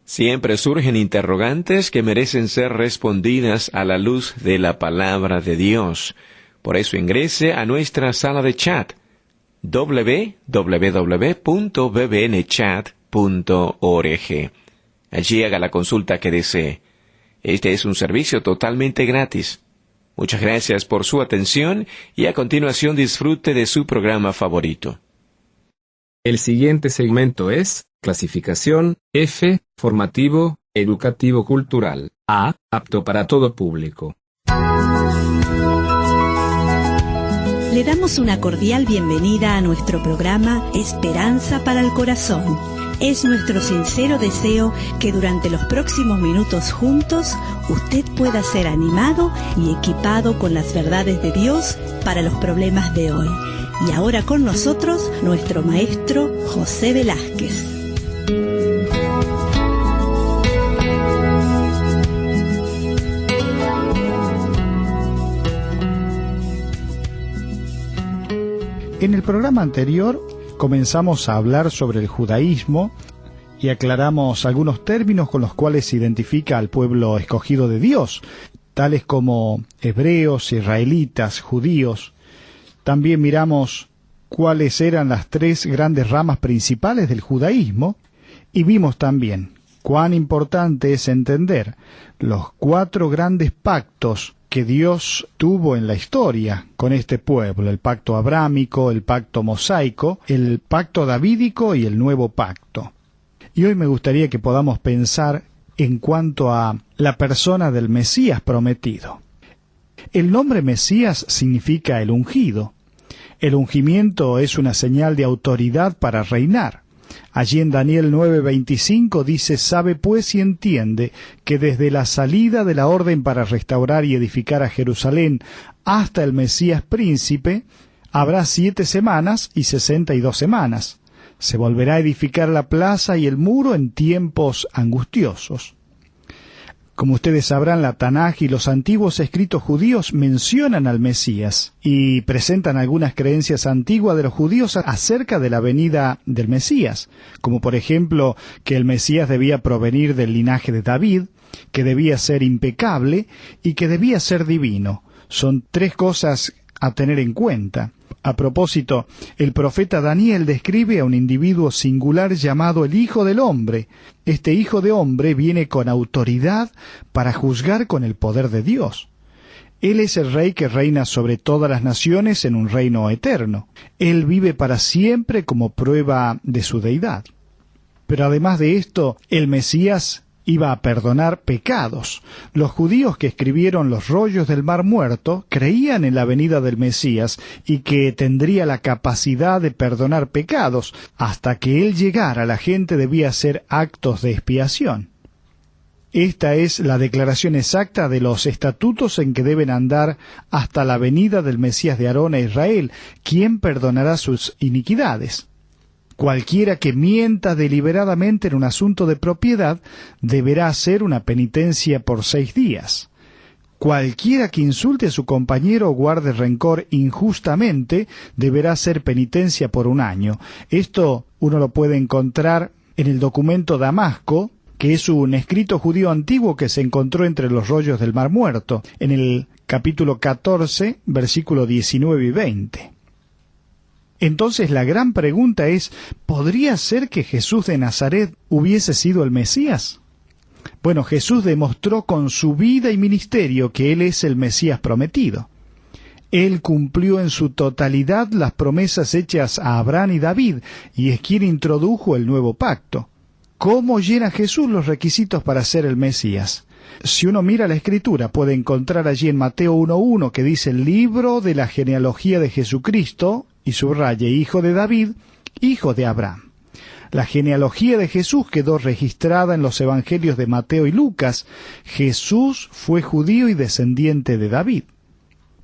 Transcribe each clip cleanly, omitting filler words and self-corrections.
Siempre surgen interrogantes que merecen ser respondidas a la luz de la palabra de Dios. Por eso ingrese a nuestra sala de chat www.bbnchat.org. Allí haga la consulta que desee. Este es un servicio totalmente gratis. Muchas gracias por su atención y a continuación disfrute de su programa favorito. El siguiente segmento es clasificación F, formativo, educativo cultural, A, apto para todo público. Le damos una cordial bienvenida a nuestro programa Esperanza para el Corazón. Es nuestro sincero deseo que durante los próximos minutos juntos usted pueda ser animado y equipado con las verdades de Dios para los problemas de hoy. Y ahora con nosotros nuestro maestro José Velázquez. En el programa anterior comenzamos a hablar sobre el judaísmo y aclaramos algunos términos con los cuales se identifica al pueblo escogido de Dios, tales como hebreos, israelitas, judíos. También miramos cuáles eran las tres grandes ramas principales del judaísmo y vimos también cuán importante es entender los 4 grandes pactos que Dios tuvo en la historia con este pueblo: el pacto abrámico, el pacto mosaico, el pacto davídico y el nuevo pacto. Y hoy me gustaría que podamos pensar en cuanto a la persona del Mesías prometido. El nombre Mesías significa el ungido. El ungimiento es una señal de autoridad para reinar. Allí en Daniel 9:25 dice: «Sabe pues y entiende que desde la salida de la orden para restaurar y edificar a Jerusalén hasta el Mesías príncipe, habrá 7 semanas y 62 semanas. Se volverá a edificar la plaza y el muro en tiempos angustiosos». Como ustedes sabrán, la Tanaj y los antiguos escritos judíos mencionan al Mesías y presentan algunas creencias antiguas de los judíos acerca de la venida del Mesías, como por ejemplo que el Mesías debía provenir del linaje de David, que debía ser impecable y que debía ser divino. Son 3 cosas a tener en cuenta. A propósito, el profeta Daniel describe a un individuo singular llamado el Hijo del Hombre. Este Hijo de Hombre viene con autoridad para juzgar con el poder de Dios. Él es el Rey que reina sobre todas las naciones en un reino eterno. Él vive para siempre como prueba de su deidad. Pero además de esto, el Mesías iba a perdonar pecados. Los judíos que escribieron los rollos del Mar Muerto creían en la venida del Mesías y que tendría la capacidad de perdonar pecados. Hasta que él llegara, la gente debía hacer actos de expiación. Esta es la declaración exacta de los estatutos en que deben andar hasta la venida del Mesías de Aarón a Israel, quien perdonará sus iniquidades. Cualquiera que mienta deliberadamente en un asunto de propiedad deberá hacer una penitencia por 6 días. Cualquiera que insulte a su compañero o guarde rencor injustamente deberá hacer penitencia por 1 año. Esto uno lo puede encontrar en el documento Damasco, que es un escrito judío antiguo que se encontró entre los rollos del Mar Muerto, en el capítulo 14, versículo 19 y 20. Entonces la gran pregunta es, ¿podría ser que Jesús de Nazaret hubiese sido el Mesías? Bueno, Jesús demostró con su vida y ministerio que Él es el Mesías prometido. Él cumplió en su totalidad las promesas hechas a Abraham y David, y es quien introdujo el nuevo pacto. ¿Cómo llena Jesús los requisitos para ser el Mesías? Si uno mira la Escritura, puede encontrar allí en Mateo 1:1 que dice: «El libro de la genealogía de Jesucristo», y subraye: «hijo de David, hijo de Abraham». La genealogía de Jesús quedó registrada en los evangelios de Mateo y Lucas. Jesús fue judío y descendiente de David.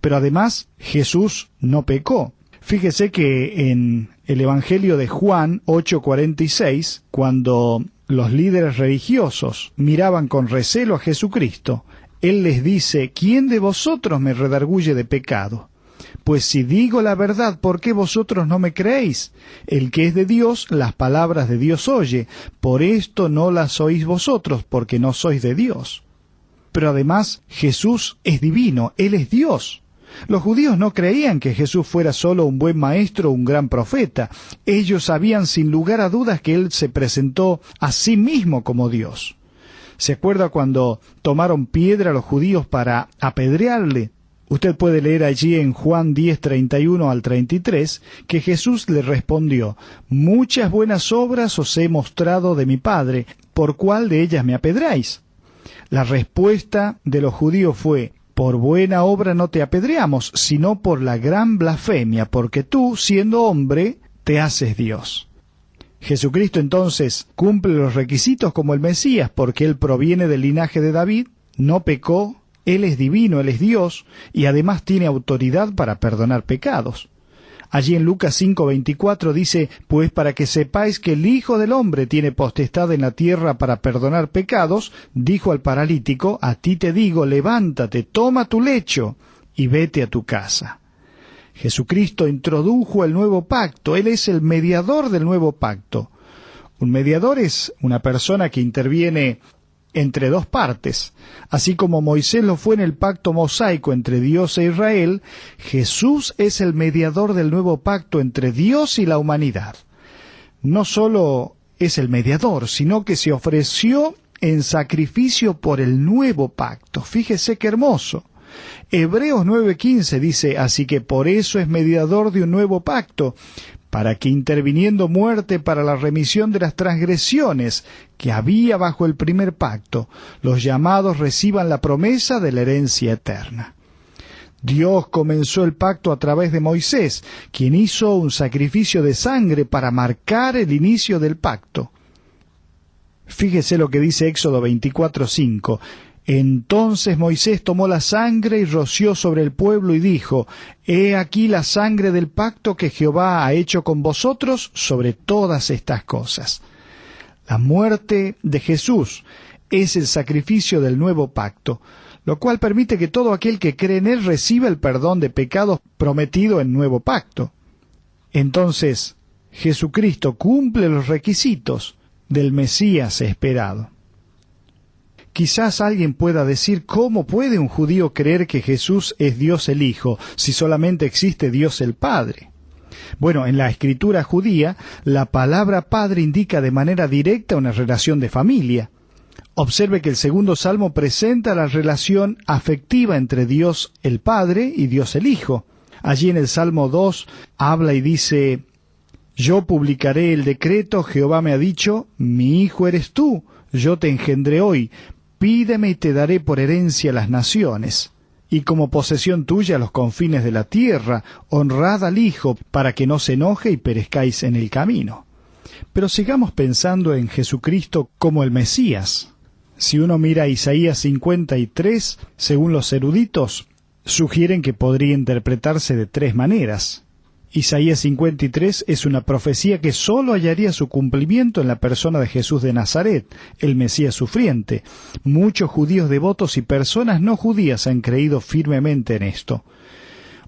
Pero además, Jesús no pecó. Fíjese que en el evangelio de Juan 8:46, cuando los líderes religiosos miraban con recelo a Jesucristo, Él les dice: «¿Quién de vosotros me redarguye de pecado?». Pues si digo la verdad, ¿por qué vosotros no me creéis? El que es de Dios, las palabras de Dios oye. Por esto no las oís vosotros, porque no sois de Dios. Pero además, Jesús es divino, Él es Dios. Los judíos no creían que Jesús fuera solo un buen maestro o un gran profeta. Ellos sabían sin lugar a dudas que Él se presentó a sí mismo como Dios. ¿Se acuerda cuando tomaron piedra los judíos para apedrearle? Usted puede leer allí en Juan 10, 31 al 33, que Jesús le respondió: «Muchas buenas obras os he mostrado de mi Padre, ¿por cuál de ellas me apedráis?». La respuesta de los judíos fue: «Por buena obra no te apedreamos, sino por la gran blasfemia, porque tú, siendo hombre, te haces Dios». Jesucristo entonces cumple los requisitos como el Mesías, porque Él proviene del linaje de David, no pecó, Él es divino, Él es Dios, y además tiene autoridad para perdonar pecados. Allí en Lucas 5:24 dice: «Pues para que sepáis que el Hijo del Hombre tiene potestad en la tierra para perdonar pecados, dijo al paralítico: a ti te digo, levántate, toma tu lecho y vete a tu casa». Jesucristo introdujo el nuevo pacto, Él es el mediador del nuevo pacto. Un mediador es una persona que interviene entre dos partes. Así como Moisés lo fue en el pacto mosaico entre Dios e Israel, Jesús es el mediador del nuevo pacto entre Dios y la humanidad. No solo es el mediador, sino que se ofreció en sacrificio por el nuevo pacto. Fíjese qué hermoso. Hebreos 9:15 dice: «Así que por eso es mediador de un nuevo pacto, para que interviniendo muerte para la remisión de las transgresiones que había bajo el primer pacto, los llamados reciban la promesa de la herencia eterna». Dios comenzó el pacto a través de Moisés, quien hizo un sacrificio de sangre para marcar el inicio del pacto. Fíjese lo que dice Éxodo 24:5. «Entonces Moisés tomó la sangre y roció sobre el pueblo y dijo: He aquí la sangre del pacto que Jehová ha hecho con vosotros sobre todas estas cosas». La muerte de Jesús es el sacrificio del nuevo pacto, lo cual permite que todo aquel que cree en Él reciba el perdón de pecados prometido en nuevo pacto. Entonces, Jesucristo cumple los requisitos del Mesías esperado. Quizás alguien pueda decir: ¿cómo puede un judío creer que Jesús es Dios el Hijo si solamente existe Dios el Padre? Bueno, en la escritura judía, la palabra Padre indica de manera directa una relación de familia. Observe que el segundo salmo presenta la relación afectiva entre Dios el Padre y Dios el Hijo. Allí en el Salmo 2 habla y dice: «Yo publicaré el decreto, Jehová me ha dicho, mi hijo eres tú, yo te engendré hoy. Pídeme y te daré por herencia las naciones, y como posesión tuya los confines de la tierra. Honrad al Hijo, para que no se enoje y perezcáis en el camino». Pero sigamos pensando en Jesucristo como el Mesías. Si uno mira Isaías 53, según los eruditos, sugieren que podría interpretarse de tres maneras. Isaías 53 es una profecía que sólo hallaría su cumplimiento en la persona de Jesús de Nazaret, el Mesías sufriente. Muchos judíos devotos y personas no judías han creído firmemente en esto.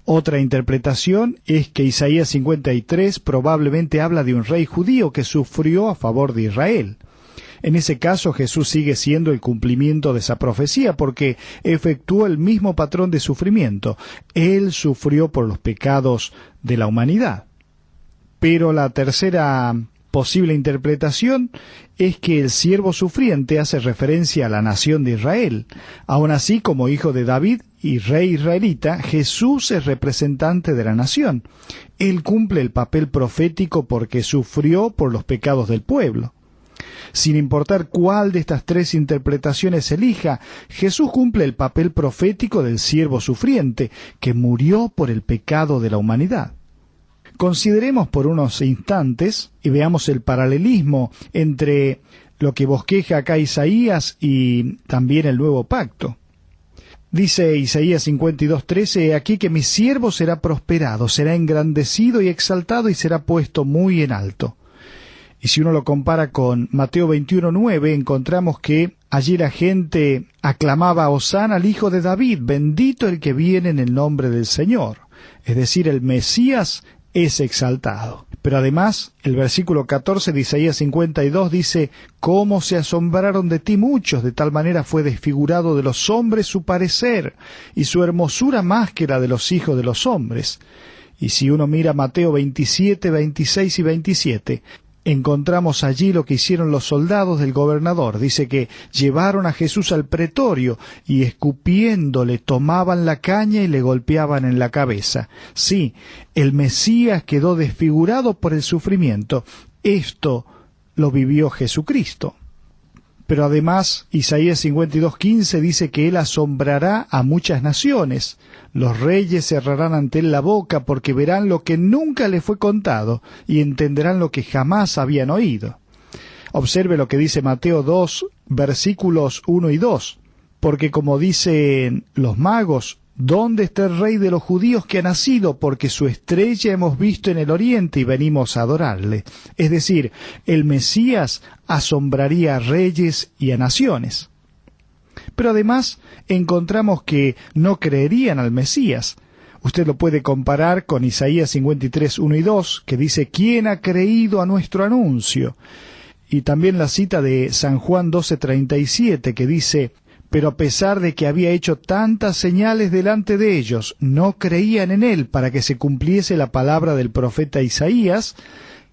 Otra interpretación es que Isaías 53 probablemente habla de un rey judío que sufrió a favor de Israel. En ese caso, Jesús sigue siendo el cumplimiento de esa profecía porque efectuó el mismo patrón de sufrimiento. Él sufrió por los pecados de la humanidad. Pero la tercera posible interpretación es que el siervo sufriente hace referencia a la nación de Israel. Aun así, como hijo de David y rey israelita, Jesús es representante de la nación. Él cumple el papel profético porque sufrió por los pecados del pueblo. Sin importar cuál de estas tres interpretaciones elija, Jesús cumple el papel profético del siervo sufriente, que murió por el pecado de la humanidad. Consideremos por unos instantes y veamos el paralelismo entre lo que bosqueja acá Isaías y también el nuevo pacto. Dice Isaías 52:13, «He aquí que mi siervo será prosperado, será engrandecido y exaltado y será puesto muy en alto». Y si uno lo compara con Mateo 21:9, encontramos que allí la gente aclamaba: «Hosana al Hijo de David, bendito el que viene en el nombre del Señor». es decir, el Mesías es exaltado. Pero además, el versículo 14 de Isaías 52 dice: «Cómo se asombraron de ti muchos, de tal manera fue desfigurado de los hombres su parecer, y su hermosura más que la de los hijos de los hombres». Y si uno mira Mateo 27, 26 y 27, encontramos allí lo que hicieron los soldados del gobernador. Dice que llevaron a Jesús al pretorio y escupiéndole tomaban la caña y le golpeaban en la cabeza. Sí, el Mesías quedó desfigurado por el sufrimiento. Esto lo vivió Jesucristo. Pero además, Isaías 52:15 dice que Él asombrará a muchas naciones. Los reyes cerrarán ante Él la boca porque verán lo que nunca les fue contado y entenderán lo que jamás habían oído. Observe lo que dice Mateo 2, versículos 1 y 2. Porque como dicen los magos: ¿dónde está el rey de los judíos que ha nacido? Porque su estrella hemos visto en el oriente y venimos a adorarle. Es decir, el Mesías asombraría a reyes y a naciones. Pero además encontramos que no creerían al Mesías. Usted lo puede comparar con Isaías 53, 1 y 2, que dice: ¿quién ha creído a nuestro anuncio? Y también la cita de San Juan 12:37, que dice: pero a pesar de que había hecho tantas señales delante de ellos, no creían en él, para que se cumpliese la palabra del profeta Isaías,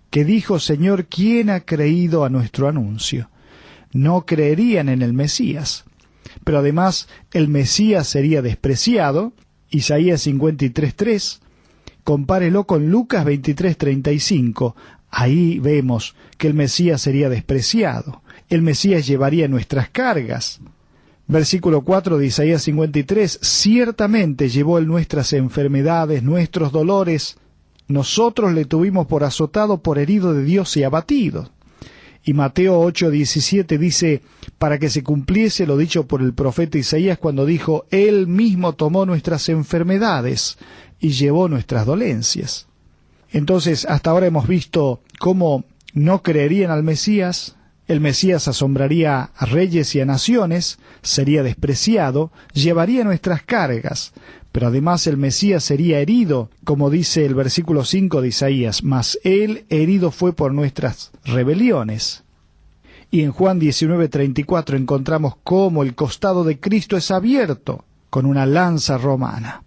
que dijo: Señor, ¿quién ha creído a nuestro anuncio? No creerían en el Mesías. Pero además el Mesías sería despreciado. Isaías 53:3. Compárelo con Lucas 23:35. Ahí vemos que el Mesías sería despreciado. El Mesías llevaría nuestras cargas. Versículo 4 de Isaías 53, ciertamente llevó él nuestras enfermedades, nuestros dolores, nosotros le tuvimos por azotado, por herido de Dios y abatido. Y Mateo 8:17 dice, para que se cumpliese lo dicho por el profeta Isaías cuando dijo, él mismo tomó nuestras enfermedades y llevó nuestras dolencias. Entonces, hasta ahora hemos visto cómo no creerían al Mesías. El Mesías asombraría a reyes y a naciones, sería despreciado, llevaría nuestras cargas, pero además el Mesías sería herido, como dice el versículo 5 de Isaías, mas él herido fue por nuestras rebeliones. Y en Juan 19:34 encontramos cómo el costado de Cristo es abierto con una lanza romana.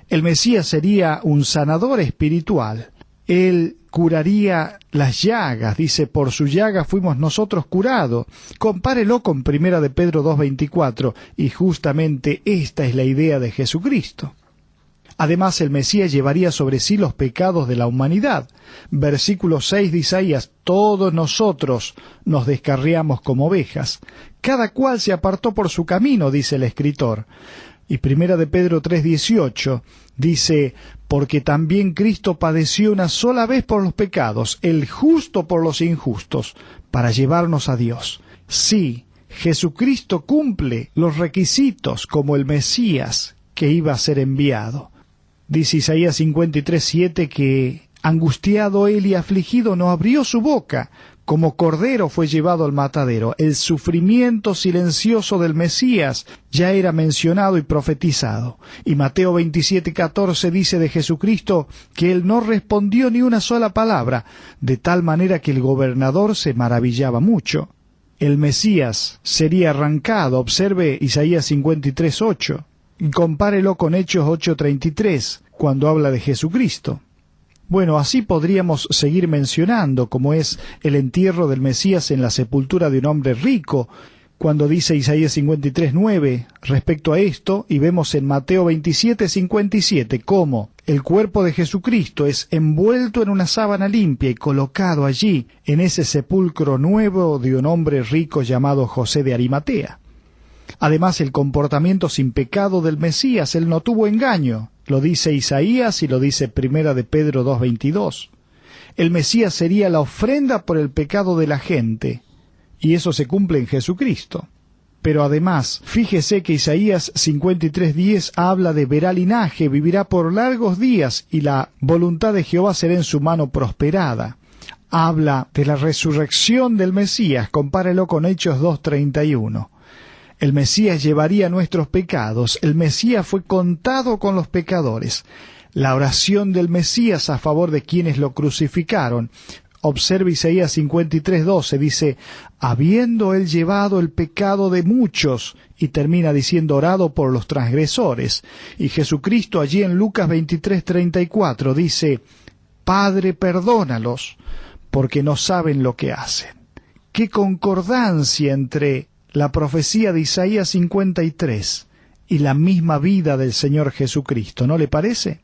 El Mesías sería un sanador espiritual. Él curaría las llagas, dice, por su llaga fuimos nosotros curados. Compárelo con 1 de Pedro 2:24, y justamente esta es la idea de Jesucristo. Además, el Mesías llevaría sobre sí los pecados de la humanidad. Versículo 6 de Isaías, todos nosotros nos descarriamos como ovejas. Cada cual se apartó por su camino, dice el escritor. Y 1 de Pedro 3:18 dice, porque también Cristo padeció una sola vez por los pecados, el justo por los injustos, para llevarnos a Dios. Sí, Jesucristo cumple los requisitos como el Mesías que iba a ser enviado. Dice Isaías 53:7 que, angustiado él y afligido, no abrió su boca, como cordero fue llevado al matadero. El sufrimiento silencioso del Mesías ya era mencionado y profetizado. Y Mateo 27:14 dice de Jesucristo que él no respondió ni una sola palabra, de tal manera que el gobernador se maravillaba mucho. El Mesías sería arrancado, observe Isaías 53:8, y compárelo con Hechos 8:33, cuando habla de Jesucristo. Bueno, así podríamos seguir mencionando cómo es el entierro del Mesías en la sepultura de un hombre rico, cuando dice Isaías 53:9 respecto a esto, y vemos en Mateo 27:57 cómo el cuerpo de Jesucristo es envuelto en una sábana limpia y colocado allí, en ese sepulcro nuevo de un hombre rico llamado José de Arimatea. Además, el comportamiento sin pecado del Mesías, él no tuvo engaño. Lo dice Isaías y lo dice 1 de Pedro 2:22. El Mesías sería la ofrenda por el pecado de la gente, y eso se cumple en Jesucristo. Pero además, fíjese que Isaías 53:10 habla de verá linaje, vivirá por largos días, y la voluntad de Jehová será en su mano prosperada. Habla de la resurrección del Mesías, compárelo con Hechos 2:31. El Mesías llevaría nuestros pecados, el Mesías fue contado con los pecadores. la oración del Mesías a favor de quienes lo crucificaron. Observe Isaías 53:12, dice, habiendo él llevado el pecado de muchos, y termina diciendo, orado por los transgresores. Y Jesucristo allí en Lucas 23:34 dice, Padre, perdónalos, porque no saben lo que hacen. ¡Qué concordancia entre la profecía de Isaías 53 y la misma vida del Señor Jesucristo! ¿No le parece?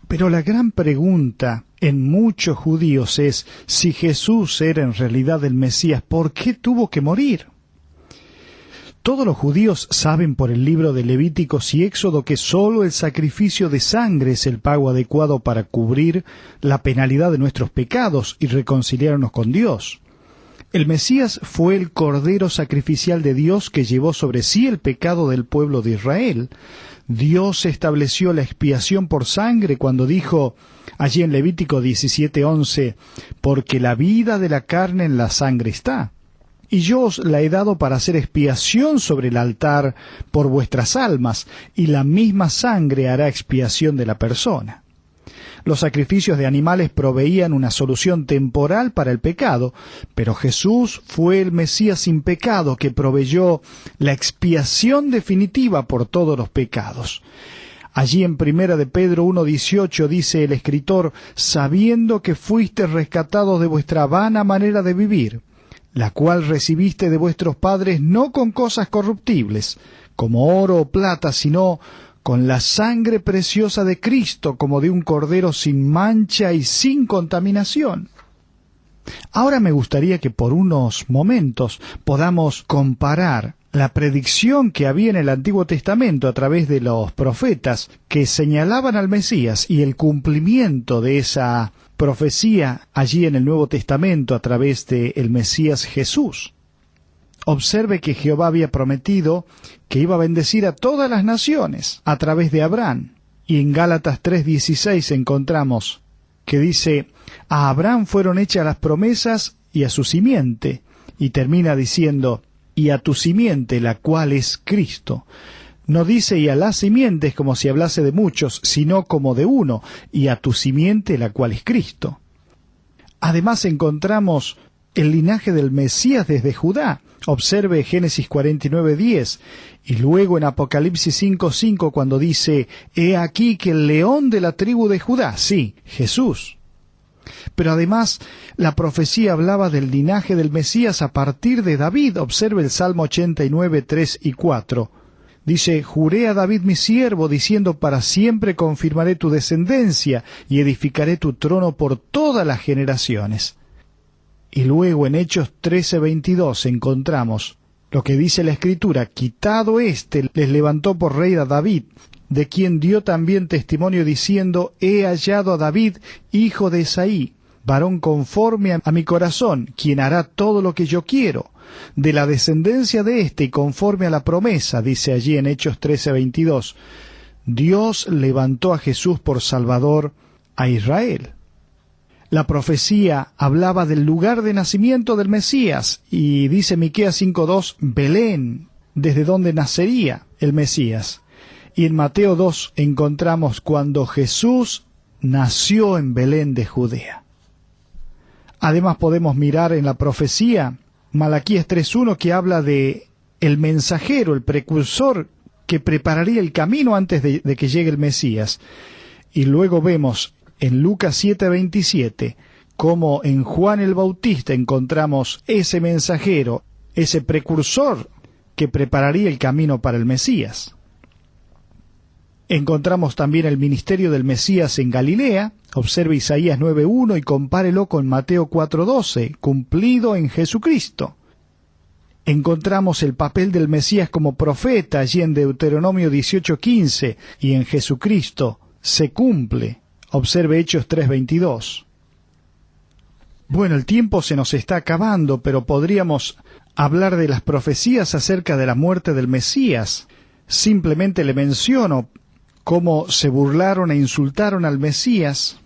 Pero la gran pregunta en muchos judíos es, si Jesús era en realidad el Mesías, ¿por qué tuvo que morir? Todos los judíos saben por el libro de Levíticos y Éxodo que sólo el sacrificio de sangre es el pago adecuado para cubrir la penalidad de nuestros pecados y reconciliarnos con Dios. El Mesías fue el Cordero sacrificial de Dios que llevó sobre sí el pecado del pueblo de Israel. Dios estableció la expiación por sangre cuando dijo allí en Levítico 17:11, porque la vida de la carne en la sangre está. Y yo os la he dado para hacer expiación sobre el altar por vuestras almas, y la misma sangre hará expiación de la persona. Los sacrificios de animales proveían una solución temporal para el pecado, pero Jesús fue el Mesías sin pecado que proveyó la expiación definitiva por todos los pecados. Allí en 1 de Pedro 1:18 dice el escritor, sabiendo que fuisteis rescatados de vuestra vana manera de vivir, la cual recibiste de vuestros padres no con cosas corruptibles, como oro o plata, sino con la sangre preciosa de Cristo, como de un cordero sin mancha y sin contaminación. Ahora me gustaría que por unos momentos podamos comparar la predicción que había en el Antiguo Testamento a través de los profetas que señalaban al Mesías y el cumplimiento de esa profecía allí en el Nuevo Testamento a través del Mesías Jesús. Observe que Jehová había prometido que iba a bendecir a todas las naciones a través de Abraham. Y en Gálatas 3:16 encontramos que dice, a Abraham fueron hechas las promesas y a su simiente. Y termina diciendo, y a tu simiente, la cual es Cristo. No dice y a las simientes como si hablase de muchos, sino como de uno, y a tu simiente, la cual es Cristo. Además encontramos el linaje del Mesías desde Judá. Observe Génesis 49:10, y luego en Apocalipsis 5:5 cuando dice, he aquí que el león de la tribu de Judá, sí, Jesús. Pero además la profecía hablaba del linaje del Mesías a partir de David. Observe el Salmo 89:3 y 4. Dice, juré a David mi siervo, diciendo, para siempre confirmaré tu descendencia y edificaré tu trono por todas las generaciones. Y luego en Hechos 13:22 encontramos lo que dice la Escritura, quitado éste, les levantó por rey a David, de quien dio también testimonio diciendo, he hallado a David, hijo de Isaí, varón conforme a mi corazón, quien hará todo lo que yo quiero. De la descendencia de éste y conforme a la promesa, dice allí en Hechos 13:22, Dios levantó a Jesús por Salvador a Israel. La profecía hablaba del lugar de nacimiento del Mesías, y dice Miqueas 5:2, Belén, desde donde nacería el Mesías. Y en Mateo 2 encontramos cuando Jesús nació en Belén de Judea. Además podemos mirar en la profecía Malaquías 3:1 que habla de el mensajero, el precursor que prepararía el camino antes de que llegue el Mesías. Y luego vemos en Lucas 7:27 como en Juan el Bautista encontramos ese mensajero, ese precursor que prepararía el camino para el Mesías. Encontramos también el ministerio del Mesías en Galilea. Observe Isaías 9:1 y compárelo con Mateo 4:12, cumplido en Jesucristo. Encontramos el papel del Mesías como profeta allí en Deuteronomio 18:15 y en Jesucristo se cumple. Observe Hechos 3:22. Bueno, el tiempo se nos está acabando, pero podríamos hablar de las profecías acerca de la muerte del Mesías. Simplemente le menciono cómo se burlaron e insultaron al Mesías.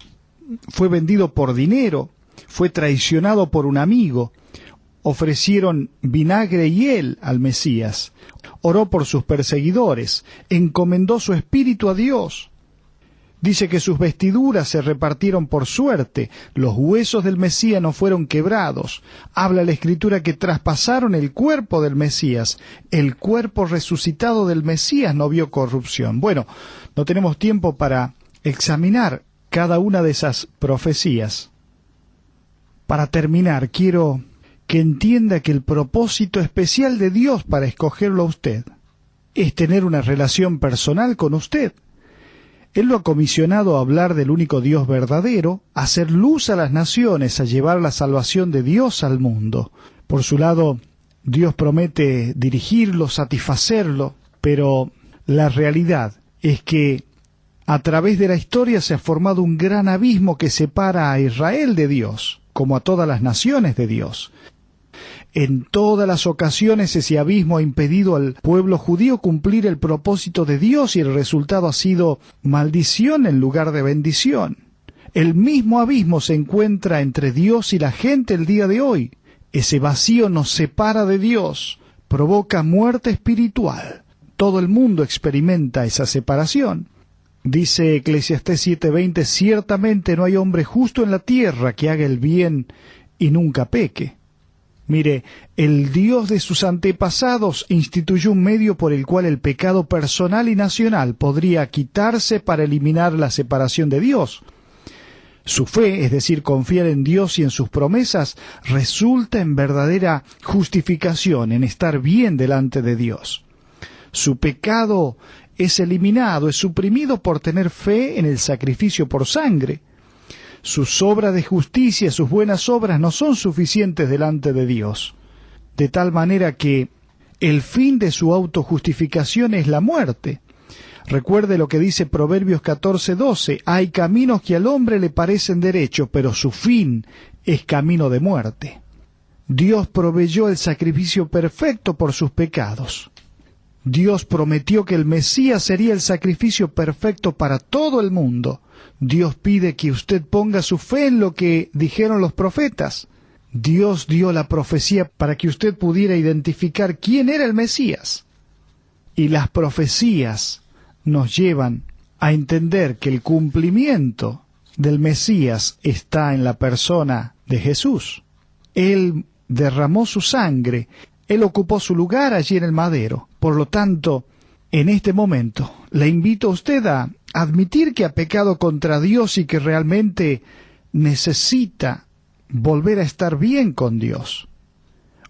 Fue vendido por dinero, fue traicionado por un amigo, ofrecieron vinagre y hiel al Mesías, oró por sus perseguidores, encomendó su espíritu a Dios. Dice que sus vestiduras se repartieron por suerte, los huesos del Mesías no fueron quebrados. Habla la Escritura que traspasaron el cuerpo del Mesías. El cuerpo resucitado del Mesías no vio corrupción. Bueno, no tenemos tiempo para examinar cada una de esas profecías. Para terminar, quiero que entienda que el propósito especial de Dios para escogerlo a usted es tener una relación personal con usted. Él lo ha comisionado a hablar del único Dios verdadero, a hacer luz a las naciones, a llevar la salvación de Dios al mundo. Por su lado, Dios promete dirigirlo, satisfacerlo, pero la realidad es que a través de la historia se ha formado un gran abismo que separa a Israel de Dios, como a todas las naciones de Dios. En todas las ocasiones ese abismo ha impedido al pueblo judío cumplir el propósito de Dios y el resultado ha sido maldición en lugar de bendición. El mismo abismo se encuentra entre Dios y la gente el día de hoy. Ese vacío nos separa de Dios, provoca muerte espiritual. Todo el mundo experimenta esa separación. Dice Eclesiastés 7:20, ciertamente no hay hombre justo en la tierra que haga el bien y nunca peque. Mire, el Dios de sus antepasados instituyó un medio por el cual el pecado personal y nacional podría quitarse para eliminar la separación de Dios. Su fe, es decir, confiar en Dios y en sus promesas, resulta en verdadera justificación, en estar bien delante de Dios. Su pecado es eliminado, es suprimido por tener fe en el sacrificio por sangre. Sus obras de justicia, sus buenas obras no son suficientes delante de Dios, de tal manera que el fin de su autojustificación es la muerte. Recuerde lo que dice Proverbios 14:12, hay caminos que al hombre le parecen derechos, pero su fin es camino de muerte. Dios proveyó el sacrificio perfecto por sus pecados. Dios prometió que el Mesías sería el sacrificio perfecto para todo el mundo. Dios pide que usted ponga su fe en lo que dijeron los profetas. Dios dio la profecía para que usted pudiera identificar quién era el Mesías. Y las profecías nos llevan a entender que el cumplimiento del Mesías está en la persona de Jesús. Él derramó su sangre, Él ocupó su lugar allí en el madero. Por lo tanto, en este momento, le invito a usted a admitir que ha pecado contra Dios y que realmente necesita volver a estar bien con Dios.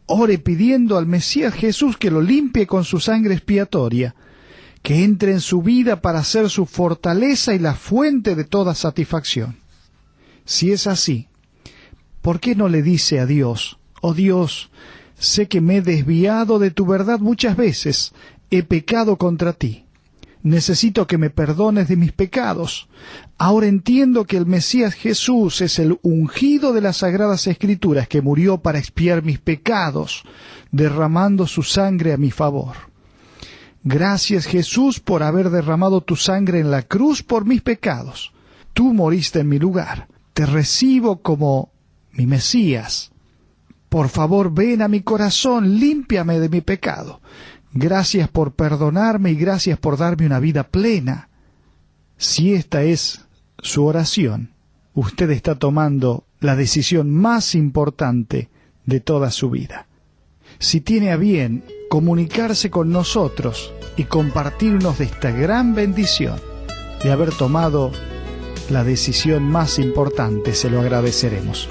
Ore pidiendo al Mesías Jesús que lo limpie con su sangre expiatoria, que entre en su vida para ser su fortaleza y la fuente de toda satisfacción. Si es así, ¿por qué no le dice a Dios, oh Dios, sé que me he desviado de tu verdad muchas veces, he pecado contra ti. Necesito que me perdones de mis pecados. Ahora entiendo que el Mesías Jesús es el ungido de las Sagradas Escrituras que murió para expiar mis pecados, derramando su sangre a mi favor. Gracias, Jesús, por haber derramado tu sangre en la cruz por mis pecados. Tú moriste en mi lugar. Te recibo como mi Mesías. Por favor, ven a mi corazón, límpiame de mi pecado. Gracias por perdonarme y gracias por darme una vida plena. Si esta es su oración, usted está tomando la decisión más importante de toda su vida. Si tiene a bien comunicarse con nosotros y compartirnos de esta gran bendición de haber tomado la decisión más importante, se lo agradeceremos.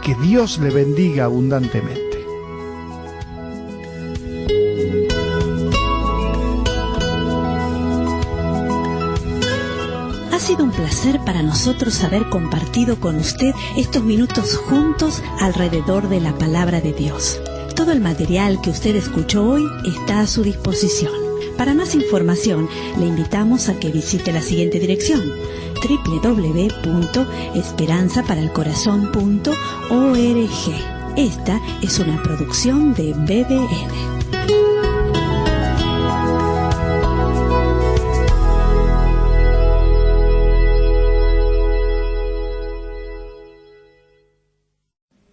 Que Dios le bendiga abundantemente. Ha sido un placer para nosotros haber compartido con usted estos minutos juntos alrededor de la palabra de Dios. Todo el material que usted escuchó hoy está a su disposición. Para más información, le invitamos a que visite la siguiente dirección: www.esperanzaparaelcorazon.org. Esta es una producción de BBN.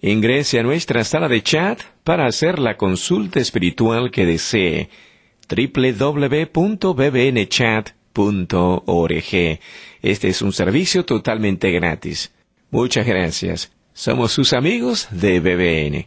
Ingrese a nuestra sala de chat para hacer la consulta espiritual que desee. www.bbnchat.com Este es un servicio totalmente gratis. Muchas gracias. Somos sus amigos de BBN.